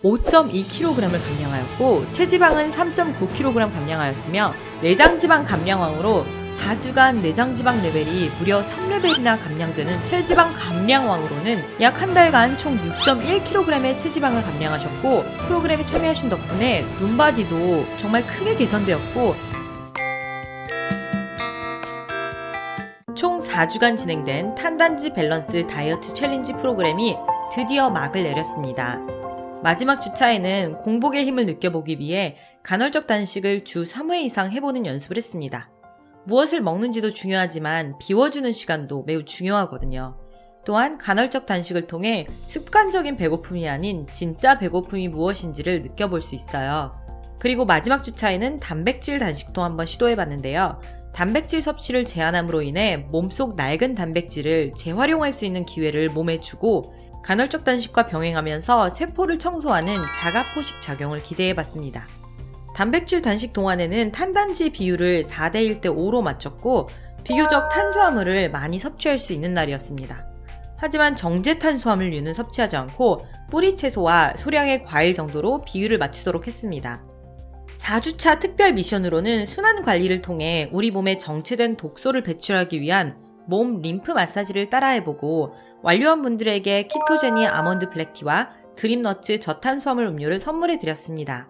5.2kg을 감량하였고 체지방은 3.9kg 감량하였으며 내장지방 감량왕으로 4주간 내장지방 레벨이 무려 3레벨이나 감량되는 체지방 감량왕으로는 약 한 달간 총 6.1kg의 체지방을 감량하셨고 프로그램에 참여하신 덕분에 눈바디도 정말 크게 개선되었고 총 4주간 진행된 탄단지 밸런스 다이어트 챌린지 프로그램이 드디어 막을 내렸습니다. 마지막 주차에는 공복의 힘을 느껴보기 위해 간헐적 단식을 주 3회 이상 해보는 연습을 했습니다. 무엇을 먹는지도 중요하지만 비워주는 시간도 매우 중요하거든요. 또한 간헐적 단식을 통해 습관적인 배고픔이 아닌 진짜 배고픔이 무엇인지를 느껴볼 수 있어요. 그리고 마지막 주차에는 단백질 단식도 한번 시도해봤는데요. 단백질 섭취를 제한함으로 인해 몸속 낡은 단백질을 재활용할 수 있는 기회를 몸에 주고 간헐적 단식과 병행하면서 세포를 청소하는 자가포식 작용을 기대해봤습니다. 단백질 단식 동안에는 탄단지 비율을 4대 1대 5로 맞췄고 비교적 탄수화물을 많이 섭취할 수 있는 날이었습니다. 하지만 정제 탄수화물류는 섭취하지 않고 뿌리 채소와 소량의 과일 정도로 비율을 맞추도록 했습니다. 4주차 특별 미션으로는 순환 관리를 통해 우리 몸에 정체된 독소를 배출하기 위한 몸 림프 마사지를 따라해보고 완료한 분들에게 키토제니 아몬드 블랙티와 드림너츠 저탄수화물 음료를 선물해드렸습니다.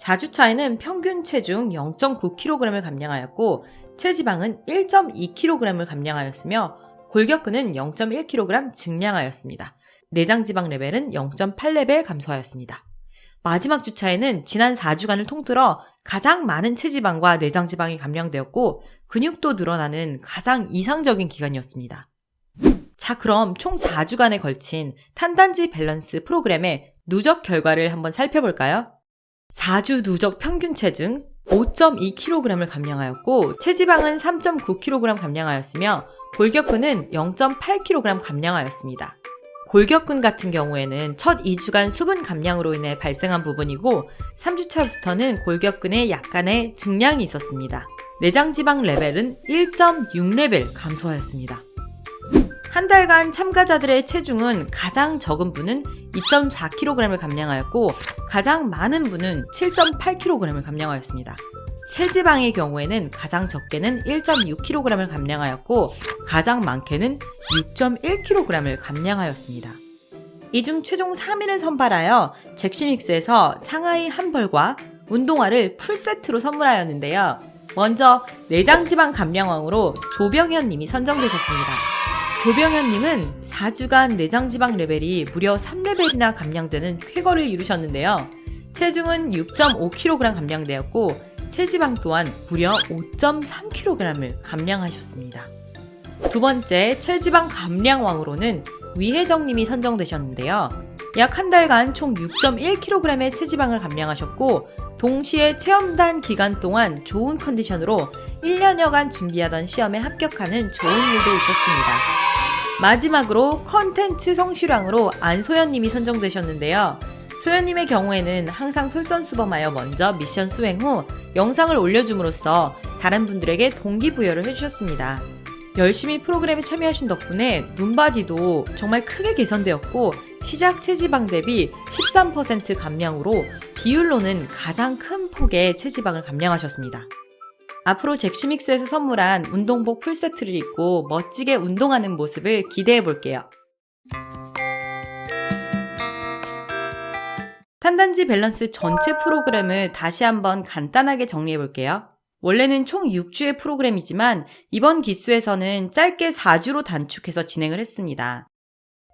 4주차에는 평균 체중 0.9kg을 감량하였고 체지방은 1.2kg을 감량하였으며 골격근은 0.1kg 증량하였습니다. 내장지방 레벨은 0.8레벨 감소하였습니다. 마지막 주차에는 지난 4주간을 통틀어 가장 많은 체지방과 내장지방이 감량되었고 근육도 늘어나는 가장 이상적인 기간이었습니다. 자, 그럼 총 4주간에 걸친 탄단지 밸런스 프로그램의 누적 결과를 한번 살펴볼까요? 4주 누적 평균 체중 5.2kg을 감량하였고 체지방은 3.9kg 감량하였으며 골격근은 0.8kg 감량하였습니다. 골격근 같은 경우에는 첫 2주간 수분 감량으로 인해 발생한 부분이고 3주차부터는 골격근에 약간의 증량이 있었습니다. 내장지방 레벨은 1.6레벨 감소하였습니다. 한 달간 참가자들의 체중은 가장 적은 분은 2.4kg을 감량하였고 가장 많은 분은 7.8kg을 감량하였습니다. 체지방의 경우에는 가장 적게는 1.6kg을 감량하였고 가장 많게는 6.1kg을 감량하였습니다. 이 중 최종 3위를 선발하여 잭시믹스에서 상하이 한 벌과 운동화를 풀세트로 선물하였는데요. 먼저 내장지방 감량왕으로 조병현 님이 선정되셨습니다. 조병현 님은 4주간 내장지방 레벨이 무려 3레벨이나 감량되는 쾌거를 이루셨는데요. 체중은 6.5kg 감량되었고 체지방 또한 무려 5.3kg을 감량하셨습니다. 두 번째 체지방 감량왕으로는 위혜정님이 선정되셨는데요. 약 한 달간 총 6.1kg의 체지방을 감량하셨고 동시에 체험단 기간 동안 좋은 컨디션으로 1년여간 준비하던 시험에 합격하는 좋은 일도 있었습니다. 마지막으로 컨텐츠 성실왕으로 안소연님이 선정되셨는데요. 소연님의 경우에는 항상 솔선수범하여 먼저 미션 수행 후 영상을 올려줌으로써 다른 분들에게 동기부여를 해주셨습니다. 열심히 프로그램에 참여하신 덕분에 눈바디도 정말 크게 개선되었고 시작 체지방 대비 13% 감량으로 비율로는 가장 큰 폭의 체지방을 감량하셨습니다. 앞으로 잭시믹스에서 선물한 운동복 풀세트를 입고 멋지게 운동하는 모습을 기대해 볼게요. 탄단지 밸런스 전체 프로그램을 다시 한번 간단하게 정리해 볼게요. 원래는 총 6주의 프로그램이지만 이번 기수에서는 짧게 4주로 단축해서 진행을 했습니다.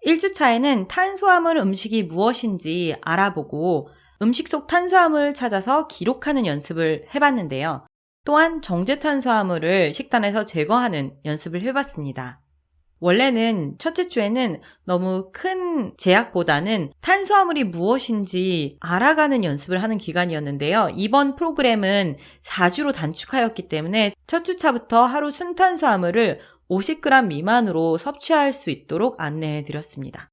1주차에는 탄수화물 음식이 무엇인지 알아보고 음식 속 탄수화물을 찾아서 기록하는 연습을 해봤는데요. 또한 정제 탄수화물을 식단에서 제거하는 연습을 해봤습니다. 원래는 첫째 주에는 너무 큰 제약보다는 탄수화물이 무엇인지 알아가는 연습을 하는 기간이었는데요. 이번 프로그램은 4주로 단축하였기 때문에 첫 주차부터 하루 순탄수화물을 50g 미만으로 섭취할 수 있도록 안내해 드렸습니다.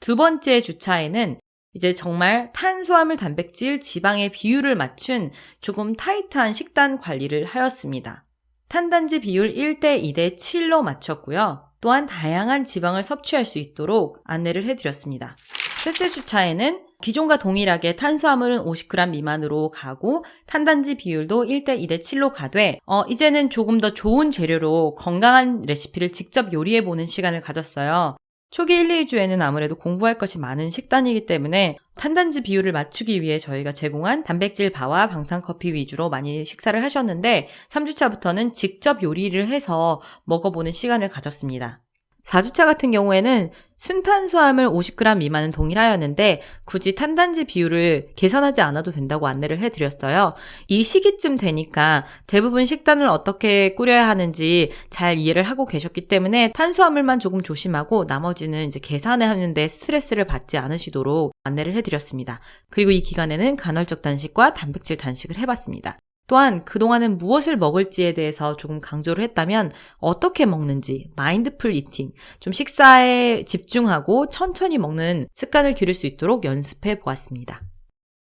두 번째 주차에는 이제 정말 탄수화물, 단백질, 지방의 비율을 맞춘 조금 타이트한 식단 관리를 하였습니다. 탄단지 비율 1대 2대 7로 맞췄고요. 또한 다양한 지방을 섭취할 수 있도록 안내를 해드렸습니다. 셋째 주차에는 기존과 동일하게 탄수화물은 50g 미만으로 가고 탄단지 비율도 1대 2대 7로 가되 이제는 조금 더 좋은 재료로 건강한 레시피를 직접 요리해보는 시간을 가졌어요. 초기 1, 2주에는 아무래도 공부할 것이 많은 식단이기 때문에 탄단지 비율을 맞추기 위해 저희가 제공한 단백질 바와 방탄커피 위주로 많이 식사를 하셨는데 3주차부터는 직접 요리를 해서 먹어보는 시간을 가졌습니다. 4주차 같은 경우에는 순탄수화물 50g 미만은 동일하였는데 굳이 탄단지 비율을 계산하지 않아도 된다고 안내를 해드렸어요. 이 시기쯤 되니까 대부분 식단을 어떻게 꾸려야 하는지 잘 이해를 하고 계셨기 때문에 탄수화물만 조금 조심하고 나머지는 이제 계산을 하는데 스트레스를 받지 않으시도록 안내를 해드렸습니다. 그리고 이 기간에는 간헐적 단식과 단백질 단식을 해봤습니다. 또한 그동안은 무엇을 먹을지에 대해서 조금 강조를 했다면 어떻게 먹는지 마인드풀 이팅, 좀 식사에 집중하고 천천히 먹는 습관을 기를 수 있도록 연습해 보았습니다.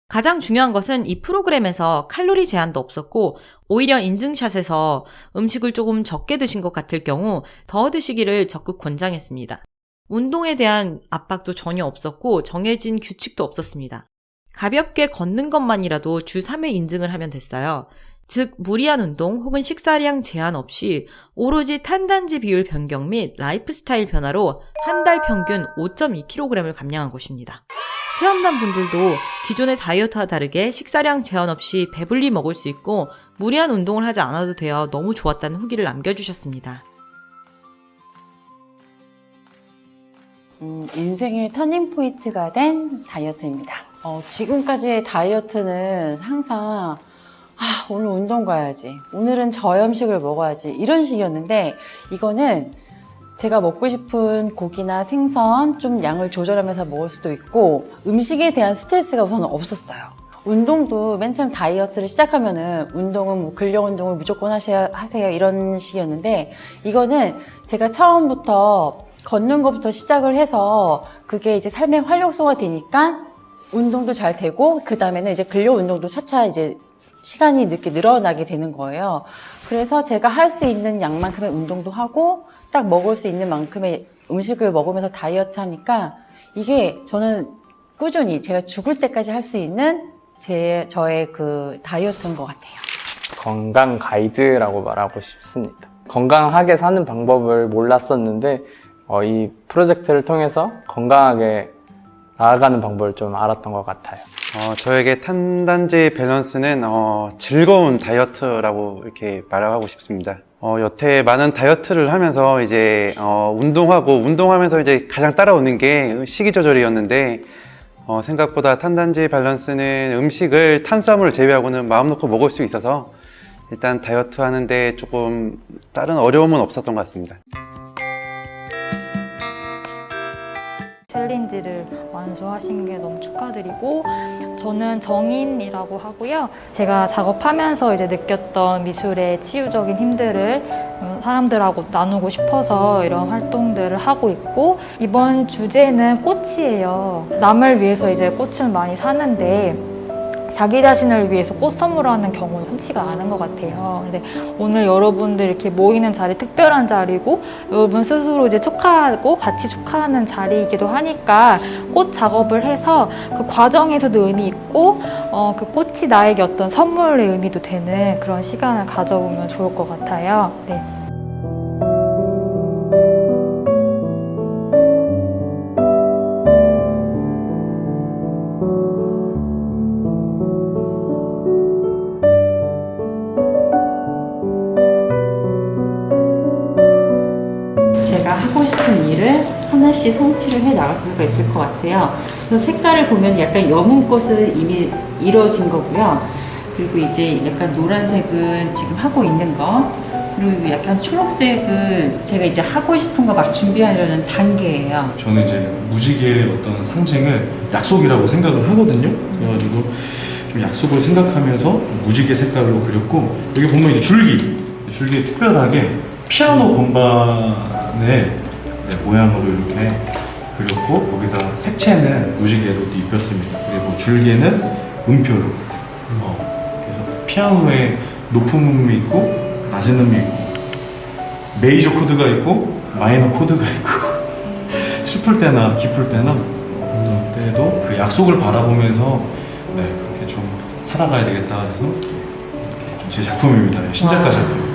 가장 중요한 것은 이 프로그램에서 칼로리 제한도 없었고 오히려 인증샷에서 음식을 조금 적게 드신 것 같을 경우 더 드시기를 적극 권장했습니다. 운동에 대한 압박도 전혀 없었고 정해진 규칙도 없었습니다. 가볍게 걷는 것만이라도 주 3회 인증을 하면 됐어요. 즉 무리한 운동 혹은 식사량 제한 없이 오로지 탄단지 비율 변경 및 라이프 스타일 변화로 한 달 평균 5.2kg을 감량한 것입니다. 체험단 분들도 기존의 다이어트와 다르게 식사량 제한 없이 배불리 먹을 수 있고 무리한 운동을 하지 않아도 되어 너무 좋았다는 후기를 남겨주셨습니다. 인생의 터닝포인트가 된 다이어트입니다. 지금까지의 다이어트는 항상 오늘 운동 가야지, 오늘은 저염식을 먹어야지 이런 식이었는데 이거는 제가 먹고 싶은 고기나 생선 좀 양을 조절하면서 먹을 수도 있고 음식에 대한 스트레스가 우선 없었어요. 운동도 맨 처음 다이어트를 시작하면은 운동은 뭐 근력 운동을 무조건 하세요 이런 식이었는데 이거는 제가 처음부터 걷는 것부터 시작을 해서 그게 이제 삶의 활력소가 되니까 운동도 잘 되고 그 다음에는 이제 근력 운동도 차차 이제 시간이 늦게 늘어나게 되는 거예요. 그래서 제가 할 수 있는 양만큼의 운동도 하고 딱 먹을 수 있는 만큼의 음식을 먹으면서 다이어트 하니까 이게 저는 꾸준히 제가 죽을 때까지 할 수 있는 저의 그 다이어트인 것 같아요. 건강 가이드라고 말하고 싶습니다. 건강하게 사는 방법을 몰랐었는데 이 프로젝트를 통해서 건강하게 나아가는 방법을 좀 알았던 것 같아요. 저에게 탄단지 밸런스는 즐거운 다이어트라고 이렇게 말하고 싶습니다. 여태 많은 다이어트를 하면서 이제 운동하면서 이제 가장 따라오는 게 식이 조절이었는데 생각보다 탄단지 밸런스는 음식을 탄수화물을 제외하고는 마음 놓고 먹을 수 있어서 일단 다이어트 하는데 조금 다른 어려움은 없었던 것 같습니다. 챌린지를 완수하신 게 너무 축하드리고 저는 정인이라고 하고요. 제가 작업하면서 이제 느꼈던 미술의 치유적인 힘들을 사람들하고 나누고 싶어서 이런 활동들을 하고 있고 이번 주제는 꽃이에요. 남을 위해서 이제 꽃을 많이 사는데 자기 자신을 위해서 꽃 선물하는 경우는 흔치가 않은 것 같아요. 근데 오늘 여러분들 이렇게 모이는 자리 특별한 자리고 여러분 스스로 이제 축하하고 같이 축하하는 자리이기도 하니까 꽃 작업을 해서 그 과정에서도 의미 있고 그 꽃이 나에게 어떤 선물의 의미도 되는 그런 시간을 가져보면 좋을 것 같아요. 네. 제가 하고 싶은 일을 하나씩 성취를 해 나갈 수가 있을 것 같아요. 그래서 색깔을 보면 약간 검은 꽃은 이미 이루어진 거고요. 그리고 이제 약간 노란색은 지금 하고 있는 거, 그리고 약간 초록색은 제가 이제 하고 싶은 거 막 준비하려는 단계예요. 저는 이제 무지개의 어떤 상징을 약속이라고 생각을 하거든요. 그래가지고 좀 약속을 생각하면서 무지개 색깔로 그렸고 여기 보면 이제 줄기 특별하게 피아노 건반의 모양으로 이렇게 그렸고 거기다 색채는 무지개로 입혔습니다. 그리고 줄기는 음표로 그래서 피아노에 높은 음이 있고 낮은 음이 있고 메이저 코드가 있고 마이너 코드가 있고 슬플 때나 기쁠 때나 그런 때도 그 약속을 바라보면서 네, 그렇게 좀 살아가야 되겠다 해서 이렇게 좀 제 작품입니다. 신작가 작품.